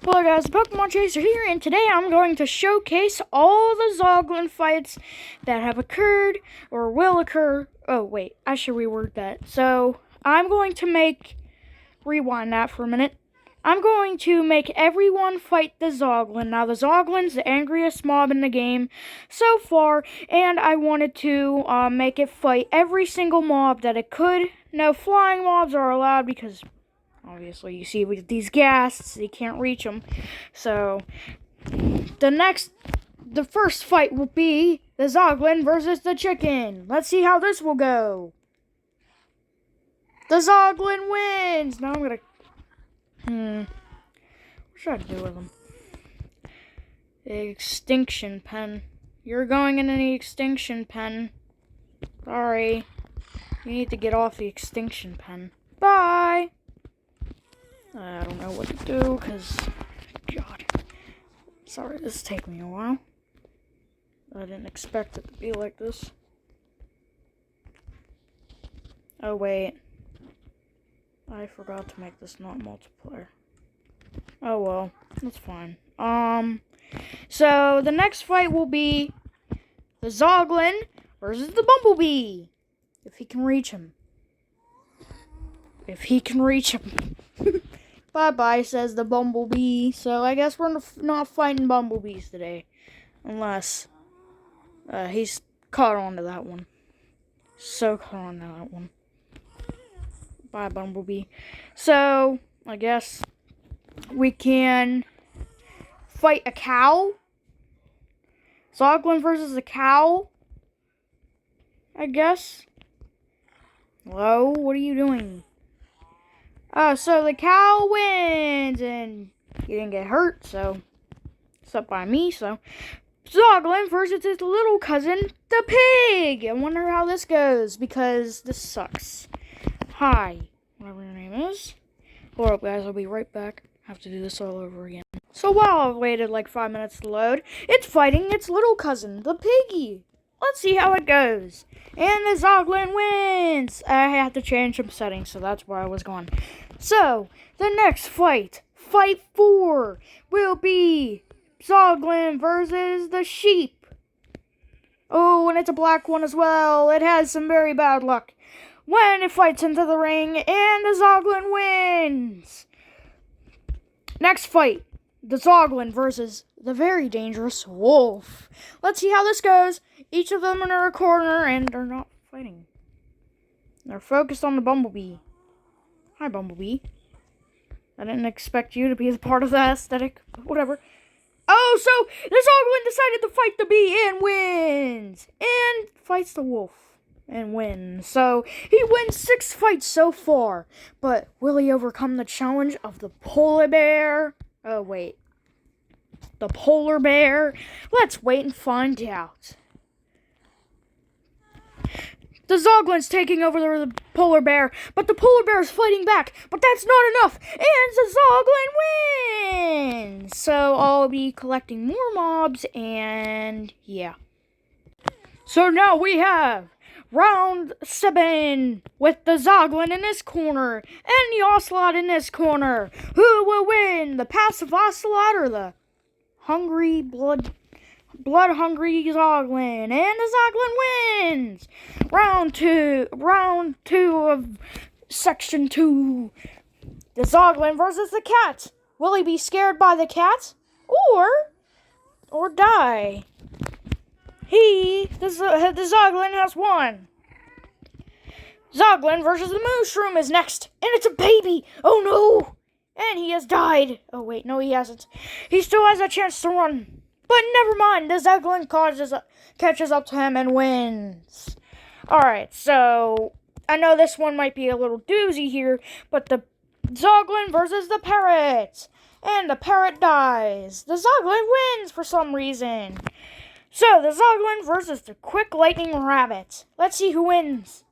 Hello guys, Pokemon Chaser here, and today I'm going to showcase all the Zoglin fights that have occurred, or will occur. Oh wait, I should reword that. So, I'm going to rewind that for a minute. I'm going to make everyone fight the Zoglin. Now the Zoglin's the angriest mob in the game so far, and I wanted to make it fight every single mob that it could. No flying mobs are allowed because obviously, you see with these ghasts, you can't reach them. So, the first fight will be the Zoglin versus the chicken. Let's see how this will go. The Zoglin wins! Now I'm gonna... What should I do with him? The extinction pen. You're going in the extinction pen. Sorry. You need to get off the extinction pen. Bye! I don't know what to do, because, God. Sorry, this is taking me a while. I didn't expect it to be like this. Oh, wait. I forgot to make this not multiplayer. Oh, well. That's fine. So, the next fight will be the Zoglin versus the Bumblebee. If he can reach him. If he can reach him. Bye-bye, says the Bumblebee. So I guess we're not fighting bumblebees today. Unless he's caught on to that one. So caught on to that one. Bye, Bumblebee. So, I guess we can fight a cow. Zoglin versus a cow. I guess. Hello? What are you doing? So the cow wins, and he didn't get hurt, so it's up by me, so. Zoglin versus his little cousin, the pig! I wonder how this goes, because this sucks. Hi, whatever your name is. Hold up, guys, I'll be right back. I have to do this all over again. So while I've waited like 5 minutes to load, it's fighting its little cousin, the piggy. Let's see how it goes. And the Zoglin wins! I had to change some settings, so that's where I was going. So, the next fight, Fight 4, will be Zoglin versus the sheep. Oh, and it's a black one as well. It has some very bad luck. When it fights into the ring, and the Zoglin wins. Next fight, the Zoglin versus the very dangerous wolf. Let's see how this goes. Each of them in a corner, and they're not fighting. They're focused on the Bumblebee. Hi, Bumblebee. I didn't expect you to be a part of the aesthetic, but whatever. Oh, so the Zoglin decided to fight the bee and wins. And fights the wolf and wins. So he wins 6 fights so far. But will he overcome the challenge of the polar bear? Oh, wait. The polar bear? Let's wait and find out. The Zoglin's taking over the polar bear, but the polar bear is fighting back. But that's not enough, and the Zoglin wins! So I'll be collecting more mobs, and yeah. So now we have round 7 with the Zoglin in this corner and the Ocelot in this corner. Who will win, the passive Ocelot or the hungry blood-hungry Zoglin? And the Zoglin wins! Round two of Section 2. The Zoglin versus the cat. Will he be scared by the cat? Or die? The Zoglin has won. Zoglin versus the mushroom is next. And it's a baby! Oh no! And he has died. Oh wait, no he hasn't. He still has a chance to run. But never mind, the Zoglin catches up to him and wins. Alright, so I know this one might be a little doozy here, but the Zoglin versus the parrot. And the parrot dies. The Zoglin wins for some reason. So, the Zoglin versus the quick lightning rabbit. Let's see who wins.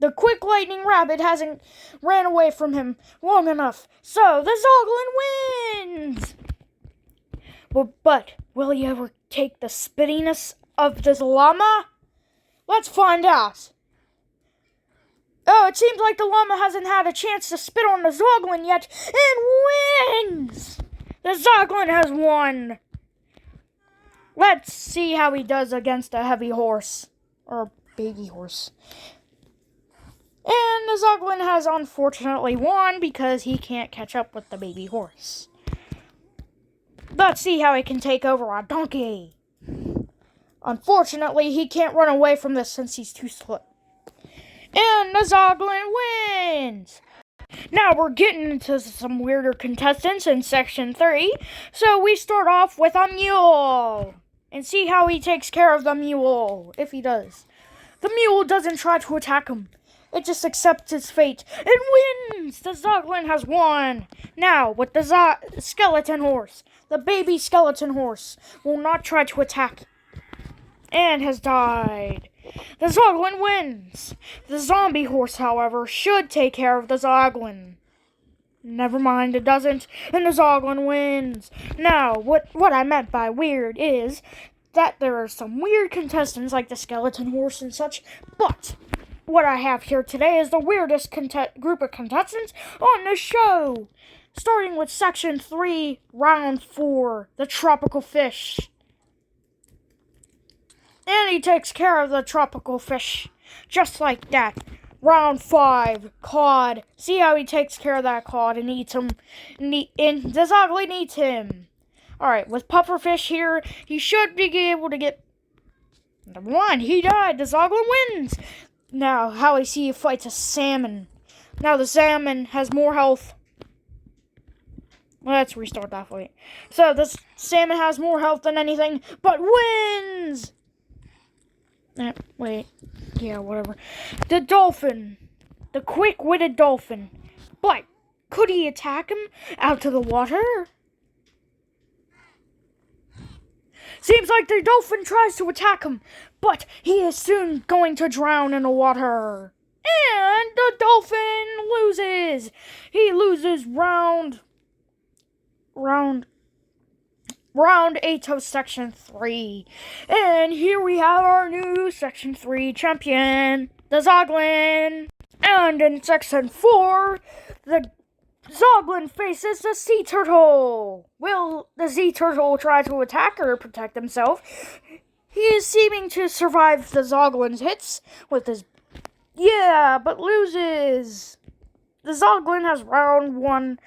The quick lightning rabbit hasn't ran away from him long enough. So, the Zoglin wins. But will he ever take the spittiness of this llama? Let's find out. Oh, it seems like the llama hasn't had a chance to spit on the Zoglin yet and wins! The Zoglin has won! Let's see how he does against a heavy horse. Or baby horse. And the Zoglin has unfortunately won because he can't catch up with the baby horse. Let's see how he can take over a donkey. Unfortunately, he can't run away from this since he's too slow. And the Zoglin wins! Now we're getting into some weirder contestants in Section 3. So we start off with a mule. And see how he takes care of the mule, if he does. The mule doesn't try to attack him. It just accepts its fate and wins! The Zoglin has won! Now, with the skeleton horse, the baby skeleton horse will not try to attack and has died. The Zoglin wins! The zombie horse, however, should take care of the Zoglin. Never mind, it doesn't, and the Zoglin wins. Now, what I meant by weird is that there are some weird contestants like the skeleton horse and such, but what I have here today is the weirdest group of contestants on the show. Starting with Section 3, Round 4, the tropical fish. And he takes care of the tropical fish, just like that. Round 5, cod. See how he takes care of that cod and eats him. And the Zoglin eats him. Alright, with pufferfish here, he should be able to get... Number 1, he died. The Zoglin wins. Now, how I see he fights a salmon. Now the salmon has more health. Let's restart that fight. So, this salmon has more health than anything, but wins! Wait. Yeah, whatever. The dolphin. The quick-witted dolphin. But, could he attack him out to the water? Seems like the dolphin tries to attack him, but he is soon going to drown in the water. And the dolphin loses. He loses round 8 of Section 3. And here we have our new Section 3 champion, the Zoglin. And in Section 4, the Zoglin faces the sea turtle. Will the sea turtle try to attack or protect himself? He is seeming to survive the Zoglin's hits with his... Yeah, but loses. The Zoglin has round 1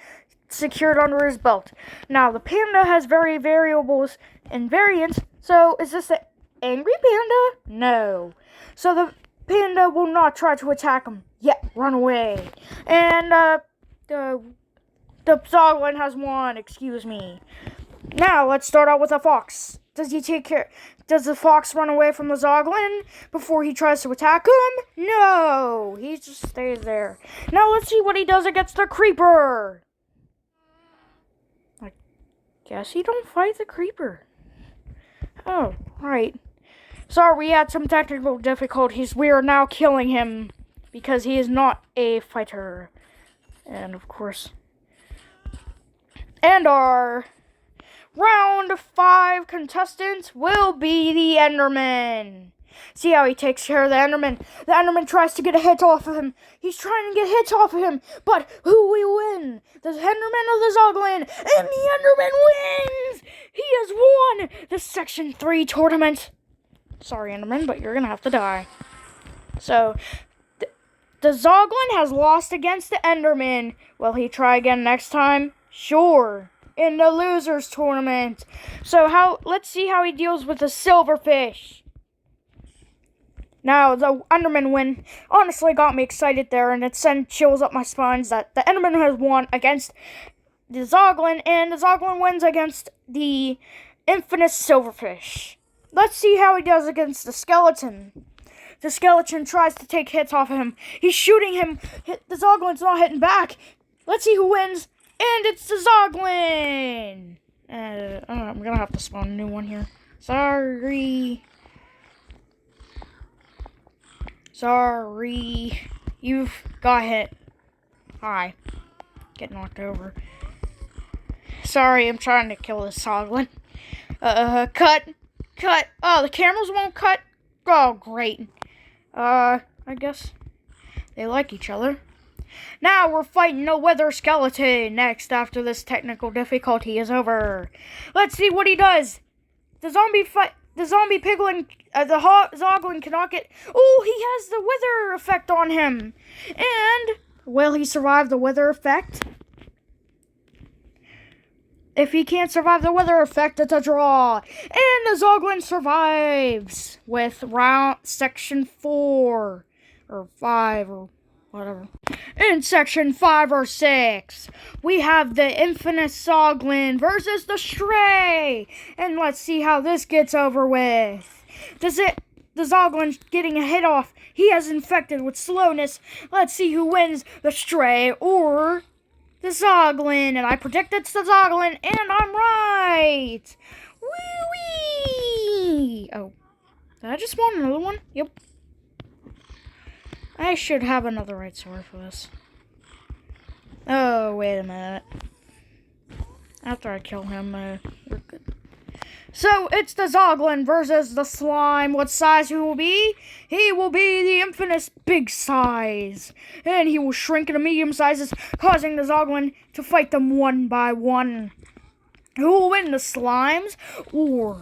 secured under his belt. Now, the panda has very variables and variants. So, is this the angry panda? No. So, the panda will not try to attack him. Yet, run away. And, the Zoglin has won, excuse me. Now, let's start out with a fox. Does the fox run away from the Zoglin before he tries to attack him? No, he just stays there. Now, let's see what he does against the creeper. I guess he don't fight the creeper. Oh, right. Sorry, we had some technical difficulties. We are now killing him because he is not a fighter. And, of course... And our round 5 contestant will be the Enderman. See how he takes care of the Enderman. The Enderman tries to get a hit off of him. He's trying to get hits off of him. But who will win? The Enderman or the Zoglin? And the Enderman wins! He has won the Section 3 tournament. Sorry, Enderman, but you're going to have to die. So, the Zoglin has lost against the Enderman. Will he try again next time? Sure, in the losers tournament. So let's see how he deals with the silverfish. Now, the Enderman win honestly got me excited there, and it sent chills up my spines that the Enderman has won against the Zoglin, and the Zoglin wins against the infamous silverfish. Let's see how he does against the skeleton. The skeleton tries to take hits off of him. He's shooting him. The Zoglin's not hitting back. Let's see who wins. And it's the Zoglin! I'm gonna have to spawn a new one here. Sorry. You've got hit. Hi. Get knocked over. Sorry, I'm trying to kill this Zoglin. Cut. Oh, the cameras won't cut? Oh, great. I guess They like each other. Now we're fighting a wither skeleton next after this technical difficulty is over. Let's see what he does. The zombie piglin, Zoglin cannot get... Oh, he has the wither effect on him. And will he survive the wither effect? If he can't survive the wither effect, it's a draw. And the Zoglin survives with section 4 or 5 or whatever. In section 5 or 6, we have the infamous Zoglin versus the Stray. And let's see how this gets over with. The Zoglin's getting a hit off. He has infected with slowness. Let's see who wins, the Stray or the Zoglin. And I predict it's the Zoglin, and I'm right. Woo-wee! Oh, did I just spawn another one? Yep. I should have another right sword for this. Oh, wait a minute. After I kill him, we're good. So, it's the Zoglin versus the slime. What size he will be? He will be the infamous big size. And he will shrink into medium sizes, causing the Zoglin to fight them one by one. Who will win, the slimes or...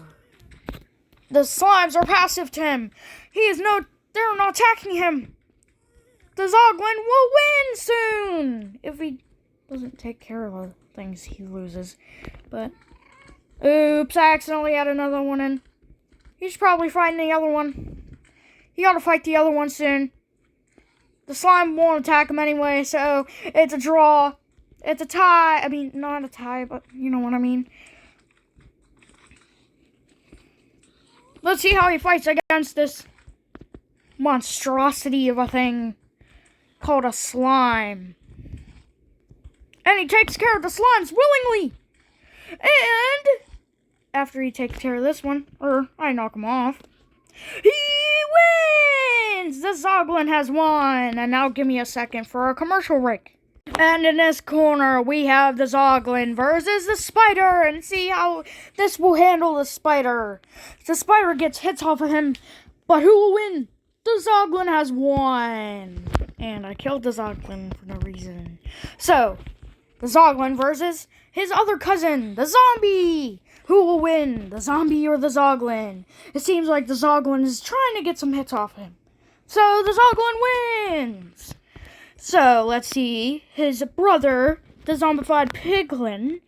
The slimes are passive to him. They're not attacking him. The Zoglin will win soon if he doesn't take care of the things he loses. But, oops, I accidentally had another one in. He's probably fighting the other one. He ought to fight the other one soon. The slime won't attack him anyway, so it's a draw. It's a tie. I mean, not a tie, but you know what I mean. Let's see how he fights against this monstrosity of a thing called a slime. And he takes care of the slimes willingly. And after he takes care of this one, or I knock him off, he wins! The Zoglin has won. And now give me a second for a commercial break. And in this corner, we have the Zoglin versus the spider. And see how this will handle the spider. The spider gets hits off of him. But who will win? The Zoglin has won. And I killed the Zoglin for no reason. So, the Zoglin versus his other cousin, the zombie. Who will win, the zombie or the Zoglin? It seems like the Zoglin is trying to get some hits off him. So, the Zoglin wins. So, let's see. His brother, the zombified piglin,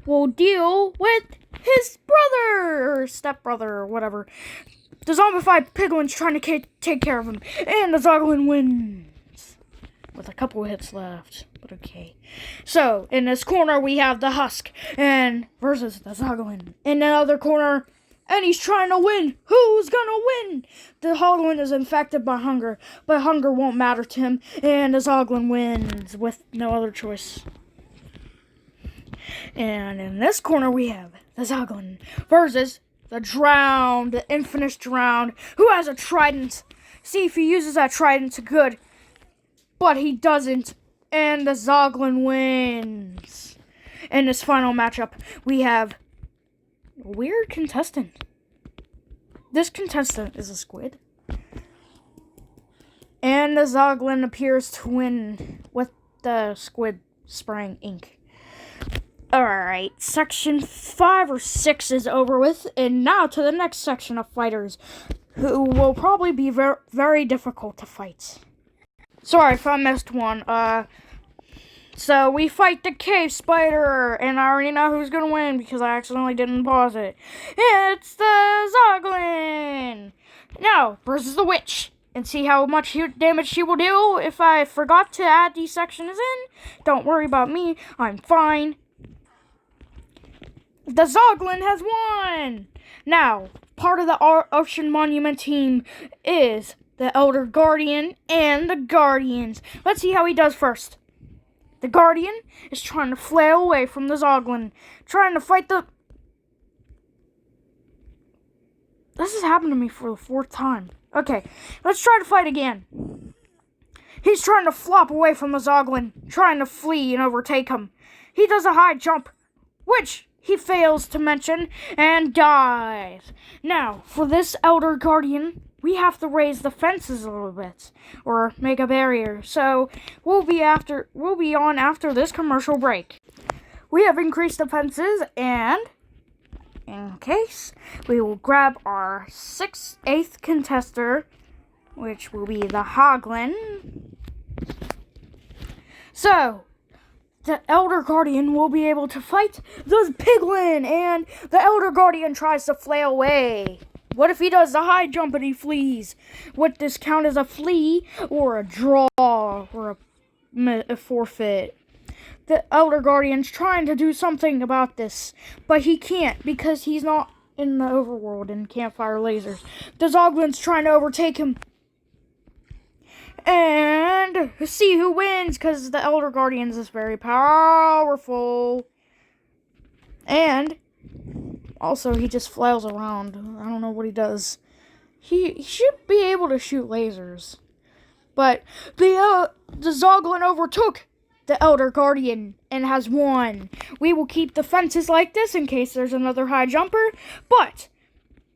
will deal with his brother, or stepbrother, or whatever. The zombified piglin's trying to take care of him. And the Zoglin wins. With a couple hits left, but okay. So, in this corner, we have the Husk and versus the Zoglin. In the other corner, and he's trying to win. Who's gonna win? The Zoglin is infected by hunger, but hunger won't matter to him, and the Zoglin wins with no other choice. And in this corner, we have the Zoglin versus the Drowned, the infamous Drowned, who has a trident. See if he uses that trident to good. But he doesn't, and the Zoglin wins. In this final matchup, we have a weird contestant. This contestant is a squid. And the Zoglin appears to win with the squid spraying ink. Alright, section 5 or 6 is over with, and now to the next section of fighters, who will probably be very difficult to fight. Sorry if I missed one. So we fight the cave spider, and I already know who's gonna win because I accidentally didn't pause it. It's the Zoglin! Now, versus the witch. And see how much damage she will do if I forgot to add these sections in. Don't worry about me, I'm fine. The Zoglin has won! Now, part of the Ocean Monument team is the Elder Guardian, and the Guardians. Let's see how he does first. The Guardian is trying to flail away from the Zoglin. Trying to fight the... This has happened to me for the 4th time. Okay, let's try to fight again. He's trying to flop away from the Zoglin. Trying to flee and overtake him. He does a high jump, which he fails to mention, and dies. Now, for this Elder Guardian, we have to raise the fences a little bit or make a barrier. So we'll be on after this commercial break. We have increased the fences, and in case, we will grab our 8th contester, which will be the Zoglin. So the Elder Guardian will be able to fight the Piglin, and the Elder Guardian tries to flail away. What if he does the high jump and he flees? Would this count as a flee, or a draw, or a forfeit? The Elder Guardian's trying to do something about this, but he can't because he's not in the overworld and can't fire lasers. The Zoglin's trying to overtake him. And see who wins, because the Elder Guardians is very powerful. And also, he just flails around. I don't know what he does. He should be able to shoot lasers. But the Zoglin overtook the Elder Guardian and has won. We will keep the fences like this in case there's another high jumper. But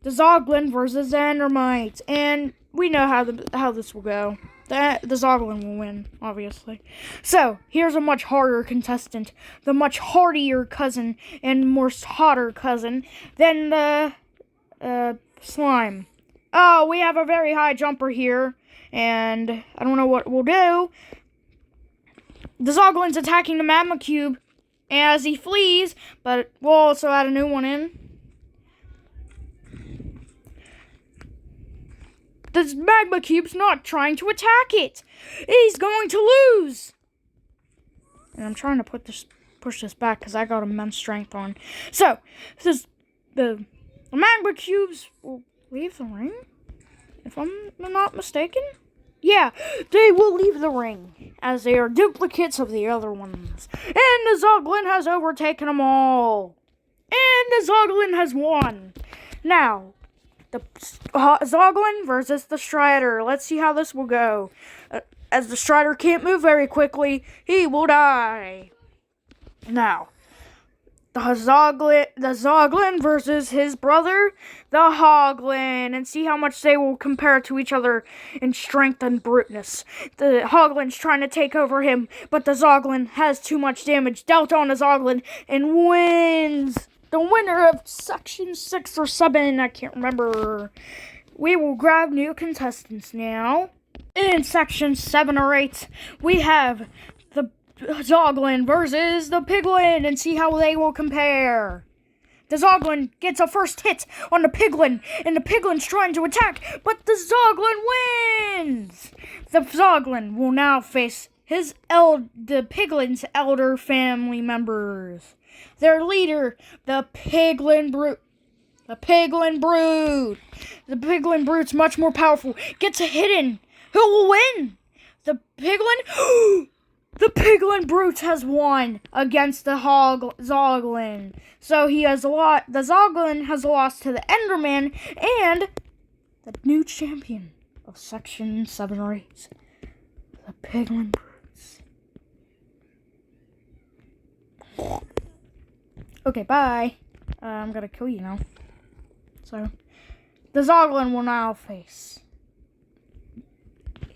the Zoglin versus the Endermite. And we know how this will go. The Zoglin will win, obviously. So, here's a much harder contestant. The much hardier cousin and more hotter cousin than the slime. Oh, we have a very high jumper here. And I don't know what we'll do. The Zoglin's attacking the magma cube as he flees, but we'll also add a new one in. The magma cube's not trying to attack it. He's going to lose. And I'm trying to push this back because I got immense strength on. So, the magma cubes will leave the ring, if I'm not mistaken. Yeah, they will leave the ring, as they are duplicates of the other ones. And the Zoglin has overtaken them all. And the Zoglin has won. Now, the Zoglin versus the Strider. Let's see how this will go. As the Strider can't move very quickly, he will die. Now, the Zoglin versus his brother, the Zoglin, and see how much they will compare to each other in strength and bruteness. The Zoglin's trying to take over him, but the Zoglin has too much damage dealt on the Zoglin and wins. The winner of Section 6 or 7, I can't remember. We will grab new contestants now. In Section 7 or 8, we have the Zoglin versus the Piglin, and see how they will compare. The Zoglin gets a first hit on the Piglin, and the Piglin's trying to attack, but the Zoglin wins! The Zoglin will now face the Piglin's elder family members. Their leader, the Piglin Brute. The Piglin Brute's much more powerful. Gets a hit in. Who will win? The Piglin? The Piglin Brute has won against the Zoglin. So the Zoglin has lost to the Enderman and the new champion of Section 7 or 8. The Piglin Brutes. Okay, bye. I'm gonna kill you now. So, the Zoglin will now face.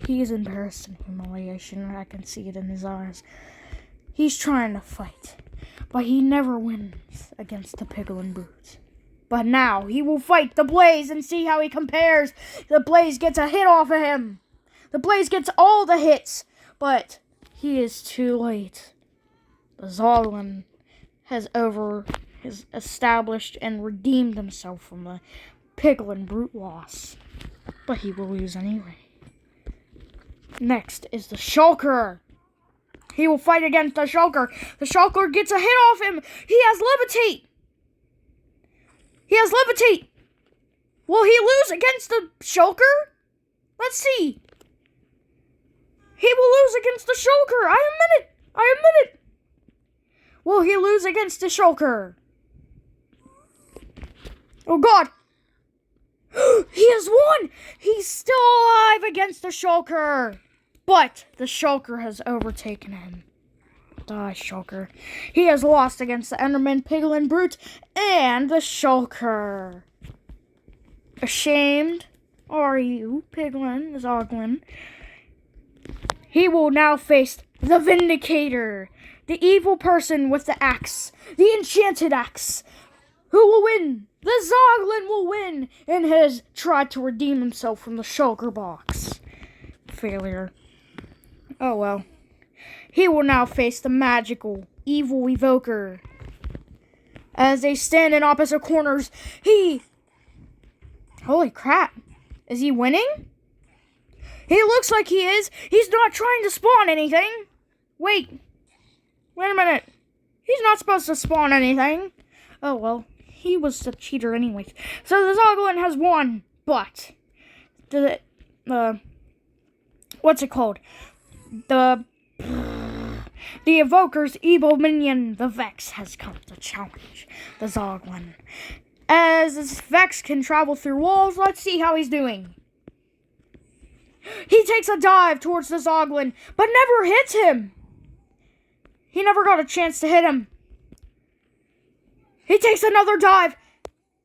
He is embarrassed and humiliation. I can see it in his eyes. He's trying to fight, but he never wins against the Piglin Brute. But now, he will fight the Blaze and see how he compares. The Blaze gets a hit off of him. The Blaze gets all the hits, but he is too late. The Zoglin has established and redeemed himself from the Piglin Brute loss. But he will lose anyway. Next is the Shulker. He will fight against the Shulker. The Shulker gets a hit off him. He has Levitate. Will he lose against the Shulker? Let's see. He will lose against the Shulker. I admit it. Will he lose against the Shulker? Oh, God. He has won. He's still alive against the Shulker. But the Shulker has overtaken him. Die, Shulker. He has lost against the Enderman, Piglin Brute, and the Shulker. Ashamed? are you, Piglin, Zoglin? He will now face the Vindicator, the evil person with the axe, the enchanted axe. Who will win? The Zoglin will win in his try to redeem himself from the shulker box. Failure. Oh well. He will now face the magical, evil evoker. As they stand in opposite corners, Holy crap. Is he winning? He looks like he is. He's not trying to spawn anything. Wait a minute. He's not supposed to spawn anything. Oh well. He was a cheater anyways. So the Zoglin has won, but what's it called? The Evoker's evil minion, the Vex, has come to challenge the Zoglin. As this Vex can travel through walls, let's see how he's doing. He takes a dive towards the Zoglin, but never hits him. He never got a chance to hit him. He takes another dive,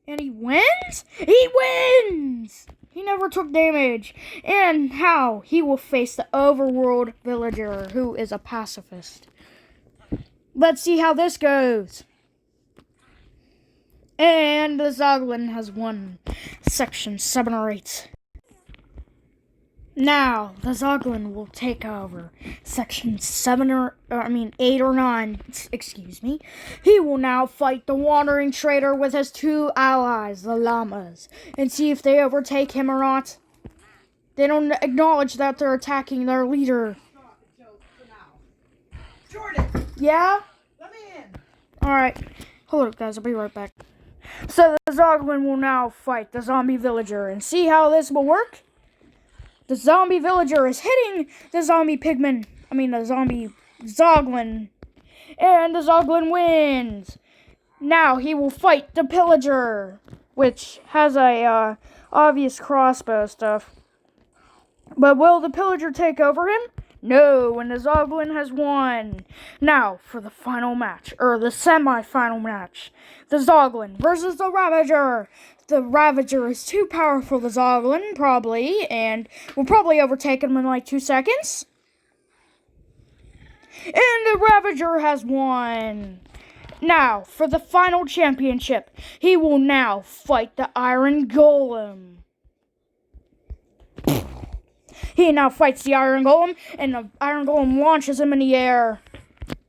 and he wins? He wins! He never took damage. And how he will face the overworld villager, who is a pacifist. Let's see how this goes. And the Zoglin has won section 7 or 8. Now, the Zoglin will take over section 8 or 9, excuse me. He will now fight the wandering trader with his 2 allies, the llamas, and see if they overtake him or not. They don't acknowledge that they're attacking their leader. Jordan! Yeah? Let me in! Alright, hold up guys, I'll be right back. So the Zoglin will now fight the zombie villager, and see how this will work? The zombie villager is hitting the zombie Zoglin. And the Zoglin wins. Now he will fight the pillager, which has a obvious crossbow stuff. But will the pillager take over him? No, and the Zoglin has won. Now for the final match, or the semi-final match. The Zoglin versus the Ravager. The Ravager is too powerful for the Zoglin, probably, and will probably overtake him in like 2 seconds. And the Ravager has won. Now, for the final championship, he will now fight the Iron Golem. He now fights the Iron Golem, and the Iron Golem launches him in the air.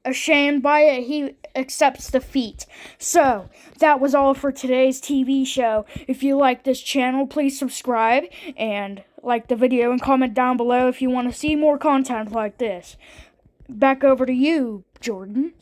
Ashamed by it, he accepts defeat. So, that was all for today's TV show. If you like this channel, please subscribe and like the video and comment down below if you want to see more content like this. Back over to you, Jordan.